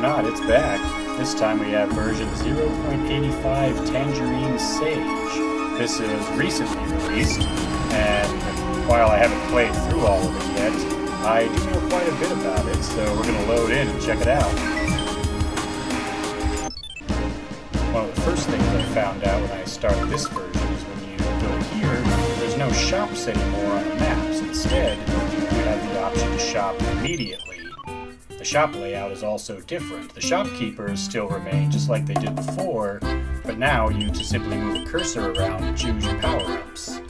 not, it's back. This time we have version 0.85 Tangerine Sage. This is recently released, and while I haven't played through all of it yet, I do know quite a bit about it, so we're going to load in and check it out. One of the first things I found out when I started this version is when you go here, there's no shops anymore on the maps. Instead, you have the option to shop immediately. The shop layout is also different. The shopkeepers still remain just like they did before, but now you just simply move a cursor around and choose your power-ups.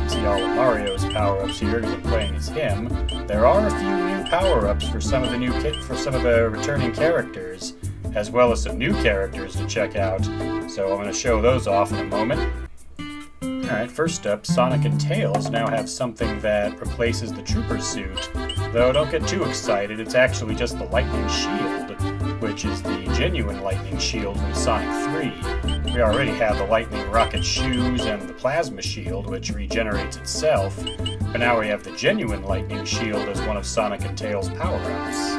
See all of Mario's power-ups here because I'm playing as him. There are a few new power-ups for some of the returning characters, as well as some new characters to check out, so I'm going to show those off in a moment. Alright, first up, Sonic and Tails now have something that replaces the Trooper suit. Though don't get too excited, it's actually just the Lightning Shield, which is the genuine Lightning Shield from Sonic 3. We already have the Lightning Rocket Shoes and the Plasma Shield, which regenerates itself, but now we have the genuine Lightning Shield as one of Sonic and Tails' power-ups.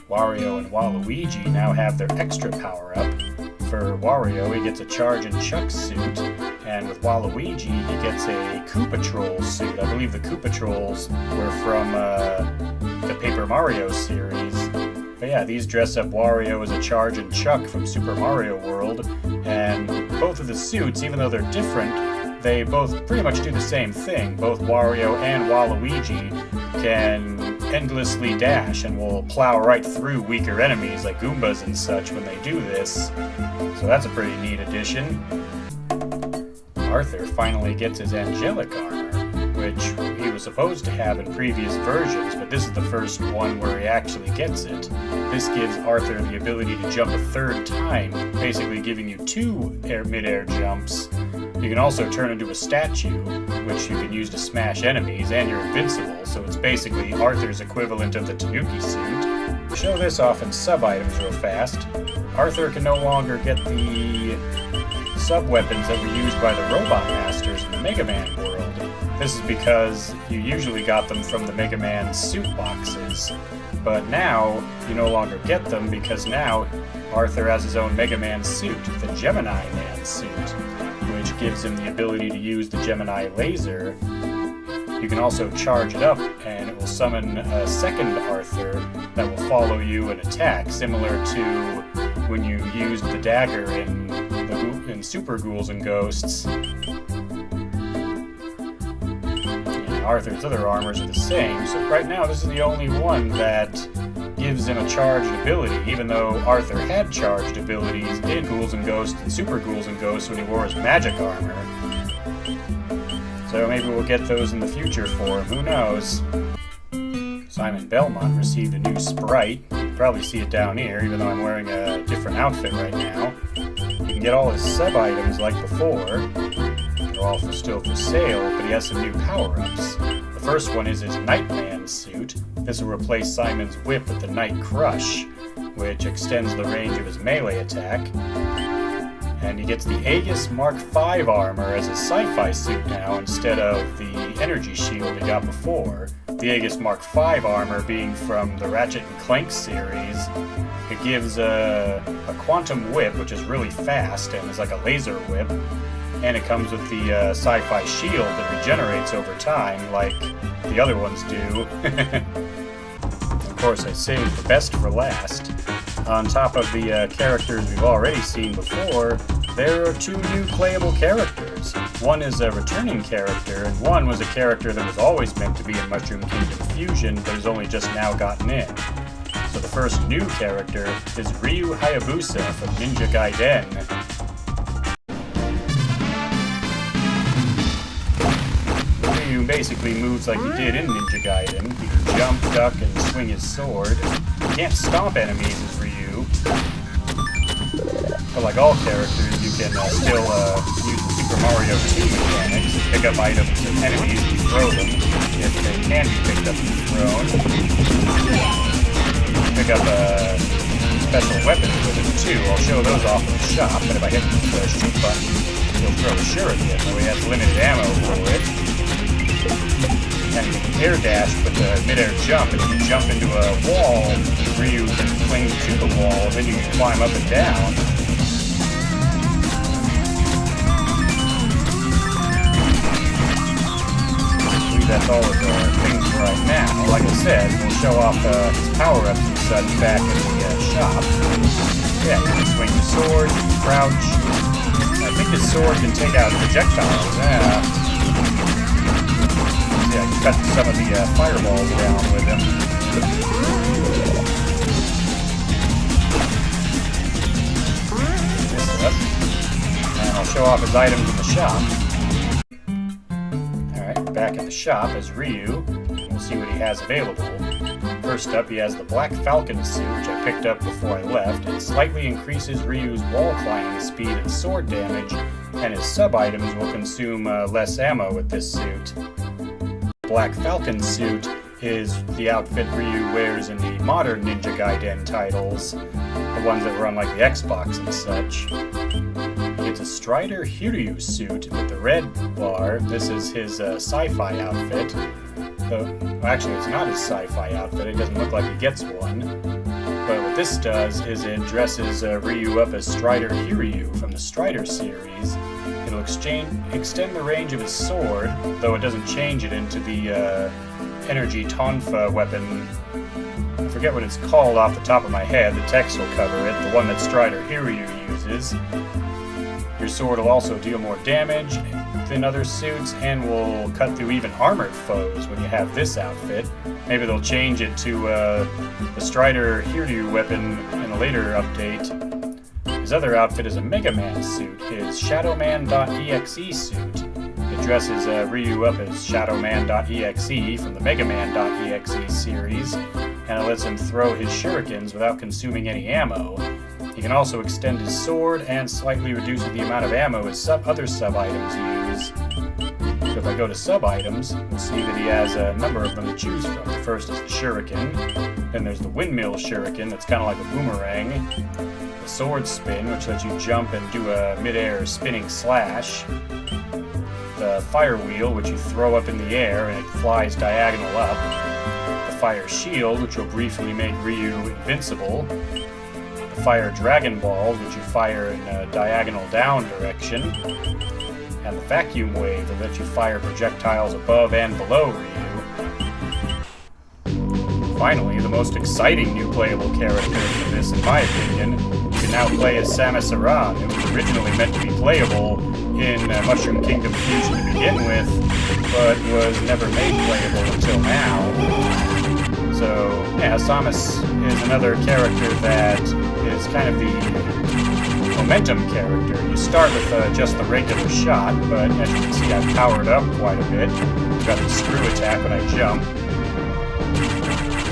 Wario and Waluigi now have their extra power-up. For Wario, he gets a Charge and Chuck suit, and with Waluigi, he gets a Koopa Troll suit. I believe the Koopa Trolls were from the Paper Mario series. But yeah, these dress up Wario as a Charge and Chuck from Super Mario World, and both of the suits, even though they're different, they both pretty much do the same thing. Both Wario and Waluigi can endlessly dash and will plow right through weaker enemies like Goombas and such when they do this. So that's a pretty neat addition. Arthur finally gets his angelic armor, which he was supposed to have in previous versions, but this is the first one where he actually gets it. This gives Arthur the ability to jump a third time, basically giving you two mid-air jumps. You can also turn into a statue, which you can use to smash enemies, and you're invincible, so it's basically Arthur's equivalent of the Tanuki suit. To show this off in sub-items real fast, Arthur can no longer get the sub-weapons that were used by the Robot Masters in the Mega Man world. This is because you usually got them from the Mega Man Suit boxes, but now you no longer get them because now Arthur has his own Mega Man Suit, the Gemini Man Suit, which gives him the ability to use the Gemini laser. You can also charge it up, and it will summon a second Arthur that will follow you and attack, similar to when you used the dagger in Super Ghouls and Ghosts. And Arthur's other armors are the same, so right now this is the only one that gives him a charged ability, even though Arthur had charged abilities in Ghouls and Ghosts and Super Ghouls and Ghosts when he wore his magic armor. So maybe we'll get those in the future for him, who knows? Simon Belmont received a new sprite. You can probably see it down here, even though I'm wearing a different outfit right now. You can get all his sub-items like before. They're all still for sale, but he has some new power-ups. The first one is his Nightman Suit. This will replace Simon's whip with the Night Crush, which extends the range of his melee attack. And he gets the Aegis Mark V armor as a sci-fi suit now instead of the energy shield he got before. The Aegis Mark V armor being from the Ratchet & Clank series. It gives a quantum whip, which is really fast and is like a laser whip. And it comes with the sci-fi shield that regenerates over time like the other ones do. Of course, I saved the best for last. On top of the characters we've already seen before, there are two new playable characters. One is a returning character, and one was a character that was always meant to be in Mushroom Kingdom Fusion, but has only just now gotten in. So the first new character is Ryu Hayabusa from Ninja Gaiden. Ryu basically moves like he did in Ninja Gaiden. He can jump, duck, and swing his sword. He can't stomp enemies as Ryu. But like all characters, you can still use the Super Mario 2 mechanics, pick up items and enemies and throw them, if they can be picked up and thrown. Pick up special weapons with it too. I'll show those off in the shop, but if I hit the shoot button, he'll throw a shuriken, though he has limited ammo for it. And air dash with a mid-air jump, and if you jump into a wall, Ryu can cling to the wall, and then you can climb up and down. I believe that's all of the things for right now. Like I said, we'll show off his power-ups and such back in the shop. Yeah, you can swing the sword, crouch. I think the sword can take out projectiles. Yeah, you cut some of the fireballs down with him. This up. And I'll show off his items in the shop. Alright, back at the shop is Ryu. We'll see what he has available. First up, he has the Black Falcon suit, which I picked up before I left. It slightly increases Ryu's wall climbing speed and sword damage, and his sub-items will consume less ammo with this suit. Black Falcon suit is the outfit Ryu wears in the modern Ninja Gaiden titles, the ones that were on like the Xbox and such. He gets a Strider Hiryu suit with the red bar. This is his sci-fi outfit. Well, actually, it's not his sci-fi outfit. It doesn't look like he gets one. But what this does is it dresses Ryu up as Strider Hiryu from the Strider series. It'll extend the range of his sword, though it doesn't change it into the energy tonfa weapon. I forget what it's called off the top of my head. The text will cover it. The one that Strider Hiryu uses. Your sword will also deal more damage than other suits and will cut through even armored foes when you have this outfit. Maybe they'll change it to the Strider Hiryu weapon in a later update. His other outfit is a Mega Man suit, his Shadowman.exe suit. It dresses Ryu up as Shadowman.exe from the Mega Man.exe series, and it lets him throw his shurikens without consuming any ammo. He can also extend his sword and slightly reduce the amount of ammo his other sub-items use. So if I go to sub-items, we'll see that he has a number of them to choose from. The first is the shuriken, then there's the windmill shuriken that's kind of like a boomerang, the sword spin, which lets you jump and do a mid-air spinning slash, the fire wheel, which you throw up in the air and it flies diagonal up, the fire shield, which will briefly make Ryu invincible, the fire dragon balls, which you fire in a diagonal down direction, and the vacuum wave that lets you fire projectiles above and below Ryu. Finally, the most exciting new playable character in this, in my opinion, you can now play as Samus Aran, who was originally meant to be playable in Mushroom Kingdom Fusion to begin with, but was never made playable until now. So, yeah, Samus is another character that is kind of the momentum character. You start with just the regular shot, but as you can see, I've powered up quite a bit. I've got the screw attack when I jump.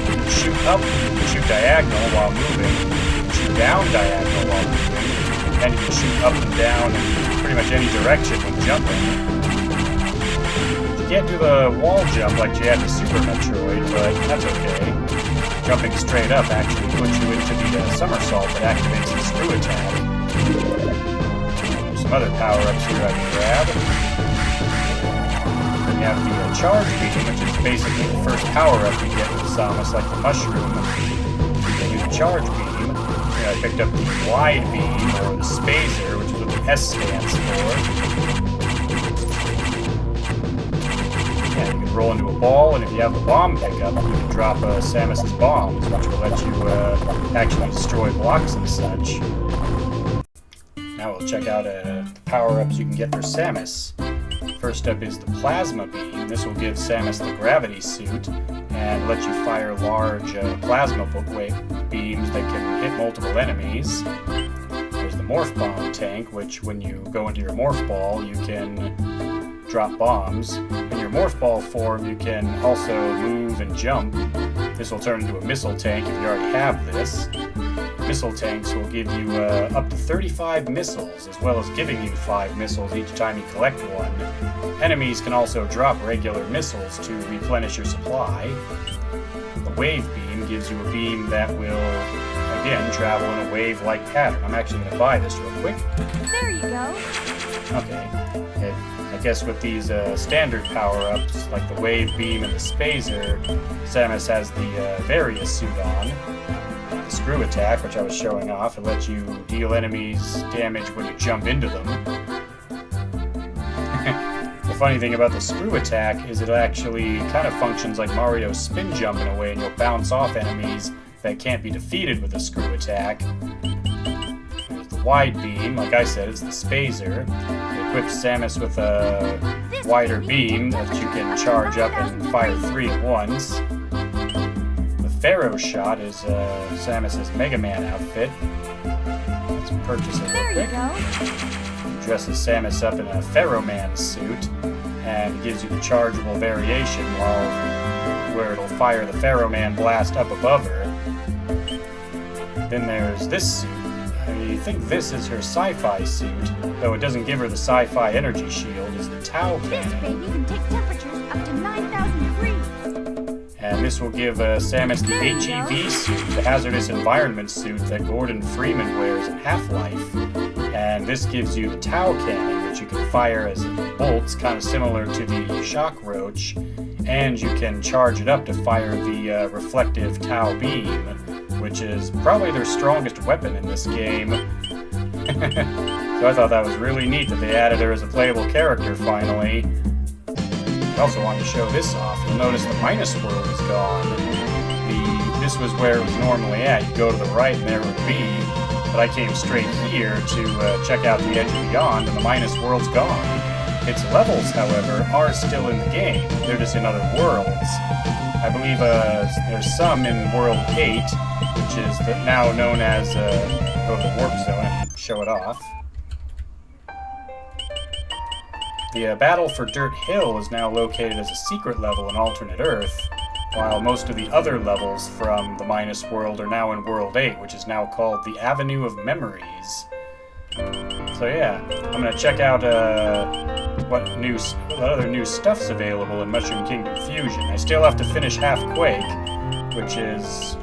You can shoot up, you can shoot diagonal while moving, you can shoot down diagonal while moving, and you can shoot up and down in pretty much any direction when jumping. You can't do the wall jump like you had with Super Metroid, but that's okay. Jumping straight up actually puts you into the somersault that activates the screw attack. There's some other power-ups here I can grab. Then you have the charge beam, which is basically the first power-up you get with Samus, like the mushroom. Then you use the charge beam. Here I picked up the wide beam, or the spazer, which is what the S stands for. Yeah, you can roll into a ball, and if you have the bomb pickup, you can drop Samus's bombs, which will let you actually destroy blocks and such. Now we'll check out the power-ups you can get for Samus. First up is the Plasma Beam. This will give Samus the Gravity Suit and let you fire large plasma beams that can hit multiple enemies. There's the Morph Bomb tank, which when you go into your Morph Ball, you can drop bombs. In your Morph Ball form, you can also move and jump. This will turn into a missile tank if you already have this. Missile tanks will give you up to 35 missiles, as well as giving you 5 missiles each time you collect one. Enemies can also drop regular missiles to replenish your supply. The Wave Beam gives you a beam that will, again, travel in a wave-like pattern. I'm actually going to buy this real quick. There you go. Okay. I guess with these standard power-ups, like the Wave Beam and the Spazer, Samus has the Various Suit on. The Screw Attack, which I was showing off, it lets you deal enemies damage when you jump into them. The funny thing about the Screw Attack is it actually kind of functions like Mario's spin jump in a way, and you'll bounce off enemies that can't be defeated with a Screw Attack. There's the Wide Beam, like I said, it's the Spazer. It equips Samus with a wider beam that you can charge up and fire 3 at once. Pharaoh Shot is Samus's Mega Man outfit. Let's purchase it real quick. Dresses Samus up in a Pharaoh Man suit and gives you the chargeable variation where it'll fire the Pharaoh Man blast up above her. Then there's this suit. I think this is her sci-fi suit, though it doesn't give her the sci-fi energy shield. It's the Tau Cannon. This baby can take temperatures up to 9,000 degrees. And this will give Samus the HEV suit, the Hazardous Environment suit that Gordon Freeman wears in Half-Life. And this gives you the Tau Cannon, which you can fire as bolts, kind of similar to the Shock Roach. And you can charge it up to fire the Reflective Tau Beam, which is probably their strongest weapon in this game. So I thought that was really neat that they added her as a playable character finally. I also wanted to show this off. You'll notice the Minus World is gone. This was where it was normally at. You go to the right and there it would be. But I came straight here to check out the Edge of Beyond, and the Minus World's gone. Its levels, however, are still in the game. They're just in other worlds. I believe there's some in World 8, which is now known as go to the Warp Zone and show it off. The Battle for Dirt Hill is now located as a secret level in Alternate Earth, while most of the other levels from the Minus World are now in World 8, which is now called the Avenue of Memories. So yeah, I'm going to check out what other new stuff's available in Mushroom Kingdom Fusion. I still have to finish Half Quake, which is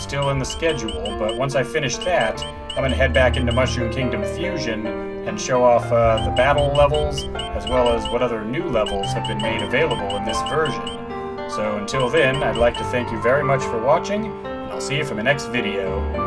still in the schedule, but once I finish that, I'm going to head back into Mushroom Kingdom Fusion and show off the battle levels, as well as what other new levels have been made available in this version. So until then, I'd like to thank you very much for watching, and I'll see you for the next video.